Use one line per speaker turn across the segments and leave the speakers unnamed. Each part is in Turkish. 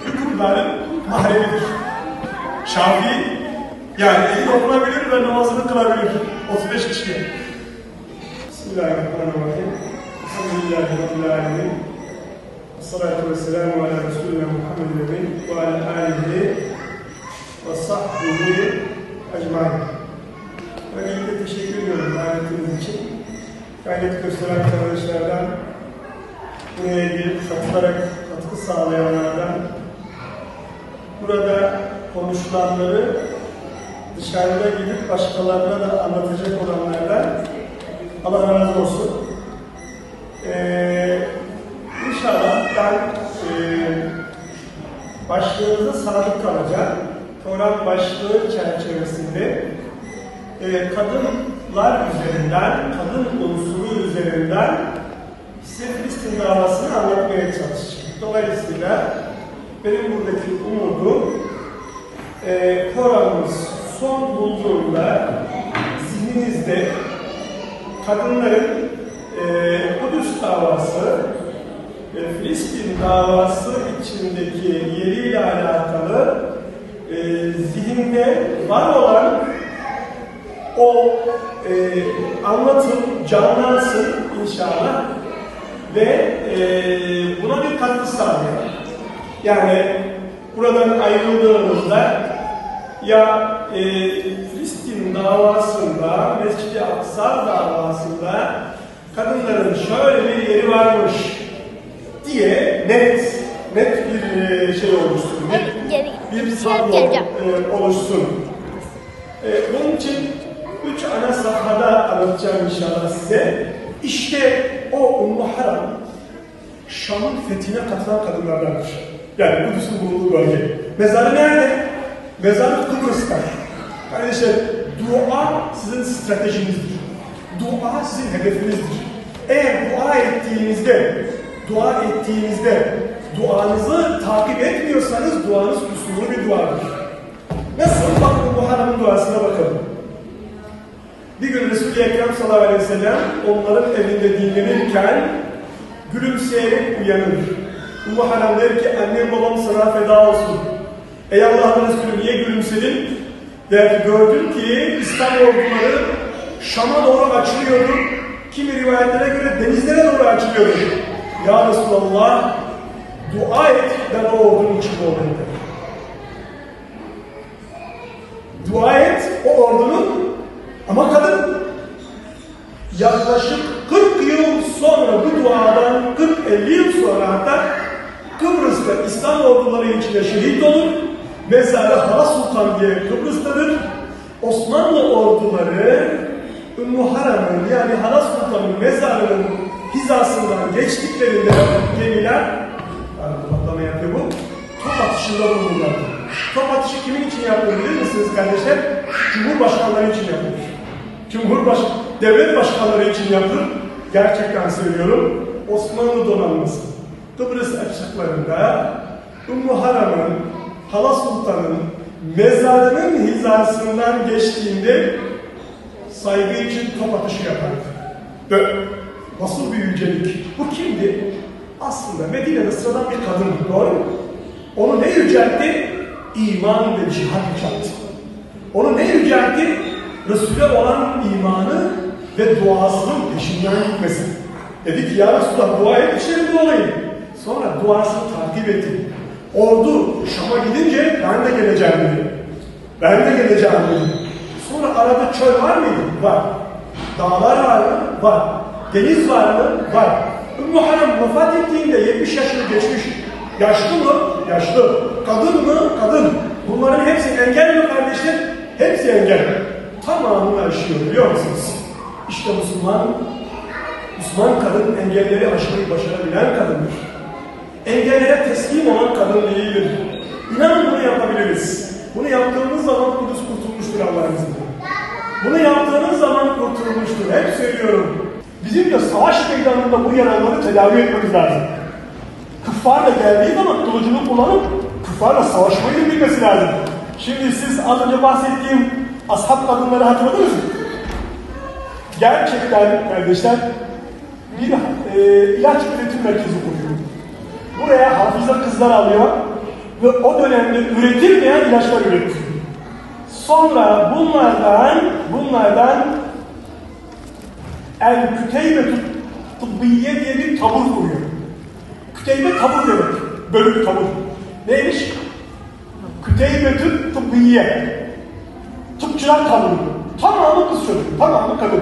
hükümdarın mahremidir. Şafii, yani eli dokunabilir ve namazını kılabilir. 35 kişi. Bismillahirrahmanirrahim. Elhamdülillahi Rabbil alemin. Esselatu vesselamu ala Resulina Muhammedin ve ala alihi ve sahbihi ecmaîn. Öncelikle teşekkür ediyorum davetiniz için. Gayret gösteren arkadaşlardan, buraya gelip katılarak katkı sağlayanlardan, burada konuşulanları dışarıda gidip başkalarına da anlatacak olanlardan Allah razı olsun. İnşallah ben başlığınıza sadık kalacağım. Program başlığı çerçevesinde kadınlar üzerinden, kadın unsuru üzerinden size Filistin davasını anlatmaya çalışacağım. Dolayısıyla benim buradaki umudum programımız son bulduğunda zihninizde kadınların Kudüs davası ve Filistin davası içindeki yeriyle alakalı zihinde var olan o anlatım canlansın inşallah ve buna bir katkı sağlayalım. Yani buradan ayrıldığımızda ya Filistin davasında, Mescid-i Aksa davasında kadınların şöyle bir yeri varmış diye net bir şey oluşsun, bir tablo oluşsun. Bunun için 3 ana safhada anlatacağım inşallah size. İşte o Ümmü Haram, Şam'ın fethine katılan kadınlardandır. Yani Kudüs'ün bulunduğu bölge. Mezarı nerede? Mezarı Kıbrıs'ta. Kardeşler, dua sizin stratejinizdir. Dua sizin hedefinizdir. Eğer dua ettiğinizde, duanızı takip etmiyorsanız duanız kusurlu bir duadır. Nasıl? Bakın bu hanımın duasına bakalım. Bir gün Resul-i Ekrem sallallahu aleyhi ve sellem onların evinde dinlenirken gülümseyerek uyanır. Ümmü Haram der ki, annem babam sana feda olsun. Ey Allah'ın Resulü niye gülümsedin? Der ki, gördüm ki İslam orduları Şam'a doğru açılıyordu. Kimi rivayetlere göre denizlere doğru açılıyordu. Ya Resulallah, dua et, ben o ordunun içinde olayım der. Dua et, o ordunun, ama kadın yaklaşık 40 yıl sonra bu duadan, 40-50 yıl sonra hatta Kıbrıs'ta İslam orduları içinde şehit olur. Mezarı Hala Sultan diye Kıbrıs'tadır. Osmanlı orduları Ümmü Haram'ın yani Hala Sultan'ın mezarının hizasından geçtiklerinde gemiler, yani patlama yapıyor bu, top atışında bulunurlar. Top atışı kimin için yapılır bilir misiniz kardeşler? Cumhurbaşkanları için yapılır. Devlet başkanları için yapılır. Gerçekten söylüyorum. Osmanlı donanması Kıbrıs açıklarında Ümmü Haram'ın, Hala Sultan'ın mezarının hizasından geçtiğinde saygı için top atışı yapardı. Ve nasıl bir yücelik? Bu kimdi? Aslında Medine'de sıradan bir kadın, doğru mu? Onu ne yüceltti? İman ve cihat yüceltti. Onu ne yüceltti? Resul'e olan imanı ve duasının peşinden gitmesi. Dedi ki ya Resulullah dua et, içlerinde olayım. Sonra duasını takip etti. Ordu Şam'a gidince ben de geleceğim dedi. Sonra arada çöl var mıydı? Var. Dağlar var mı? Var. Deniz var mı? Var. Ümmü Haram vefat ettiğinde 70 yaşını geçmiş. Yaşlı mı? Yaşlı. Kadın mı? Kadın. Bunların hepsi engel mi kardeşler? Hepsi engel. Tamamını aşıyor biliyor musunuz? İşte Müslüman kadın engelleri aşmayı başarabilen kadındır. Engellere teslim olan kadın değildir. İnanın bunu yapabiliriz. Bunu yaptığımız zaman Kudüs kurtulmuştur Allah'ın izniyle. Bunu yaptığınız zaman kurtulmuştur. Hep söylüyorum. Bizim de savaş meydanında bu yaraları tedavi etmemiz lazım. Küffarla geldiği zaman kılıcını kullanıp küffarla savaşmayı bilmesi lazım. Şimdi siz az önce bahsettiğim ashab kadınları hatırladınız mı? Gerçekten kardeşler bir ilaç üretim merkezi kuruyor. Buraya hafize kızlar alıyor. ve o dönemde üretilmeyen ilaçlar üretti. Sonra bunlardan El-Küteybe Tıbbiye diye bir tabur kuruyor. Küteybe tabur demek. Bölük tabur. Neymiş? Küteybe Tıbbiye. Tıpçılar taburu. Tamamı kız çocuk, tamamı kadın.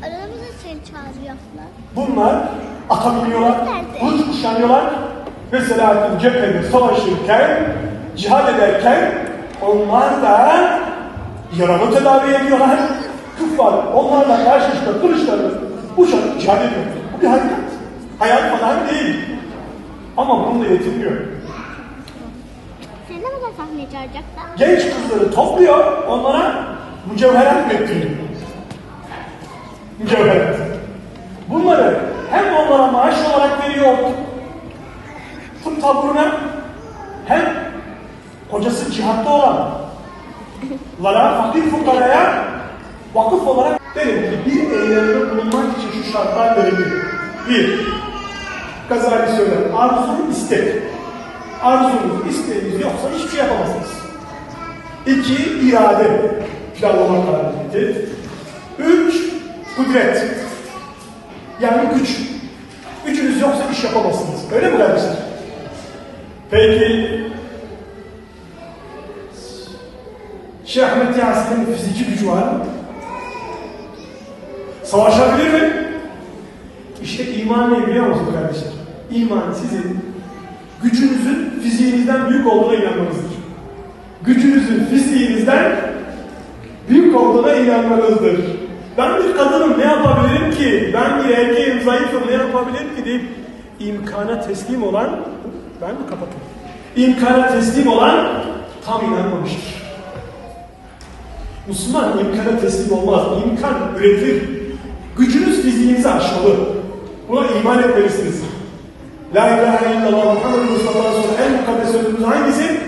Aramızda seni çağırıyorlar.
Bunlar atabiliyorlar, kılıç kuşanıyorlar. Mesela cephede savaşırken, cihad ederken onlar da yaralı tedavi ediyorlar. Küffar onlarla karşılaştıkları kılıçlarını kuşanıp cihad ediyor. Bu bir hakikat. Hayal falan değil. Ama bununla yetinmiyor.
Seni ne kadar sahneye çağıracaklar?
Genç kızları topluyor, onlara mücevherat ürettiriyor. Mücevherat. Bunları hem onlara maaş olarak veriyor tıp taburuna, hem kocası cihatta olanlara, fakir fukaraya vakıf olarak derim ki bir eylemde bulunmak için şu şartlar verildi. Bir, Gazali söyler, arzu istek. Arzunuz, isteğiniz yoksa hiçbir şey yapamazsınız. İki, irade. Planlama kabiliyeti. Üç, kudret. Yani güç. Gücünüz yoksa iş yapamazsınız. Öyle mi kardeşler? Peki, Şeyh Ahmet Yasin'in fiziki gücü var mı? Savaşabilir mi? İşte iman ne biliyor musunuz kardeşler? İman sizin gücünüzün fiziğinizden büyük olduğuna inanmanızdır. Gücünüzün fiziğinizden büyük olduğuna inanmanızdır. Ben bir kadınım, ne yapabilirim ki? Ben bir erkeğim, zayıfım, ne yapabilirim ki deyip imkana teslim olan, ben mi kapatayım? İmkana teslim olan tam inanmamıştır. Müslüman imkana teslim olmaz. İmkan üretir. Gücünüz fiziğinizi aşmalı. Buna iman etmelisiniz. La ilahe illallah Muhammed Mustafa'dan sonra en mukaddes sözümüz hangisi?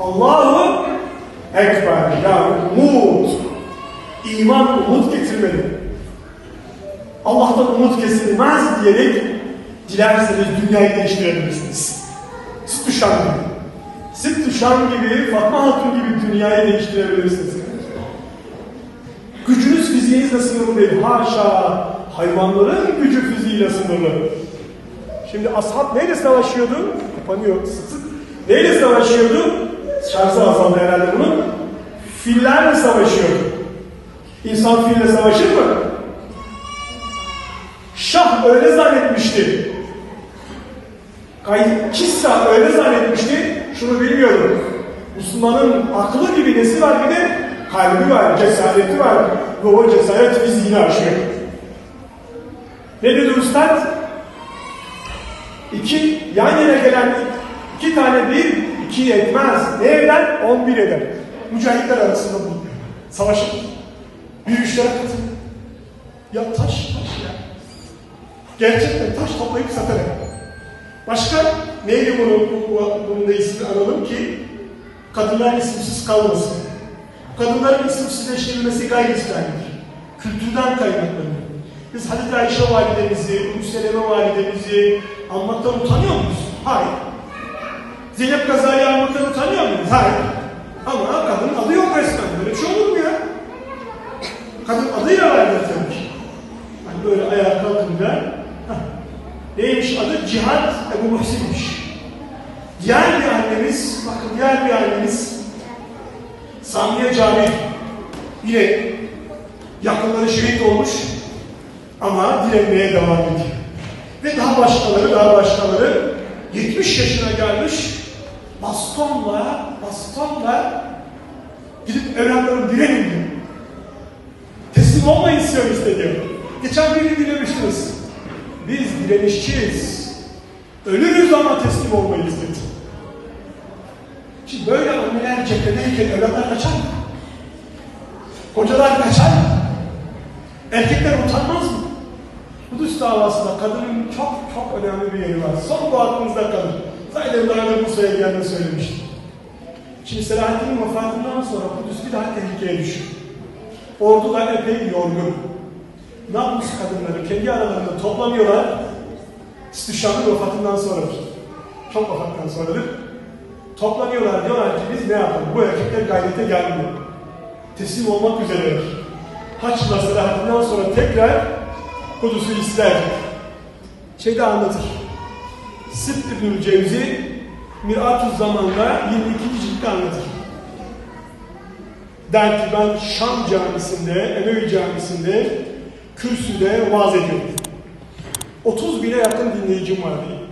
Allahu Ekber. Yani umut. İman umut getirmeli. Allah'tan umut kesilmez diyerek dilerseniz dünyayı değiştirebilirsiniz. Süt-ü-Şam gibi. Süt-ü-Şam gibi, Fatma Hatun gibi dünyayı değiştirebilirsiniz. Gücünüz fiziğinizle sınırlı değil. Haşa! Hayvanların gücü fiziğiyle sınırlı. Şimdi ashab neyle savaşıyordu? Kapanıyor sık sık. Neyle savaşıyordu? Şarjı azaldı herhalde bunun. Fillerle savaşıyordu. İnsan fille savaşır mı? Şah öyle zannetmişti. Kissa öyle zannetmişti. Şunu bilmiyorum. Müslümanın aklı gibi nesi var, bir de kalbi var, cesareti var. Ve o cesaret fiziğini aşıyor. Ne dedi Üstad? Yan yana gelen iki tane bir, iki etmez. Ne eder? 11 eder. Mücahitler arasında bulunuyor. Savaşın. Yürüyüşlere katın. Ya taş ya. Gerçekten taş toplayıp satarak. Başka neydi bunun da ismini analım ki kadınlar isimsiz kalmasın. Kadınların isimsizleştirilmesi gayri İslami'dir. Kültürden kaynaklanıyor. Biz Hazreti Ayşe validemizi, Ümmü validemizi anmaktan utanıyor muyuz? Hayır. Zeynep Gazali'yi anmaktan utanıyor muyuz? Hayır. Ama kadın adı yok resmen. Böyle bir şey olur mu ya? Kadın adıyla verdi tabii ki. Hani böyle ayağa kalkınca neymiş adı? Cihat Ebu Muhsin'miş. Diğer bir annemiz, bakın diğer bir annemiz Samiye Camii. Yine yakınları şehit olmuş ama direnmeye devam ediyor. Ve daha başkaları 70 yaşına gelmiş bastonla gidip evlatlarım direnin diyor. Teslim olmayın Siyonist'e diyor. Geçen birini dinlemiştiniz. Biz direnişçiyiz. Ölürüz ama teslim olmayız dedi. Şimdi böyle anneler cephedeyken evlatlar kaçar mı? Kocalar kaçar mı? Erkekler utanmaz mı? Kudüs davasında kadının çok önemli bir yeri var. Son bu aklınızda kalır. Zaten daha önce Bursa'ya geldiğini söylemiştim. Şimdi Selahaddin'in vefatından sonra Kudüs bir daha tehlikeye düşüyor. Ordular epey yorgun. Nablus kadınları kendi aralarında toplanıyorlar. İstişam'ın vefatından sonradır. Çok vefattan sonradır. Toplanıyorlar, diyorlar ki biz ne yapalım? Bu erkekler gayrete gelmiyor. Teslim olmak üzereler. Haç maslahatından sonra tekrar Kudüs'ü ister. Şeyde anlatır. Sıdk İbnül Cevzi Mirat-ı Zaman'da 22. ciltte anlatır. Der ki ben Şam camisinde, Emevi camisinde, kürsüde vaaz ediyorum. 30 bine yakın dinleyicim vardı.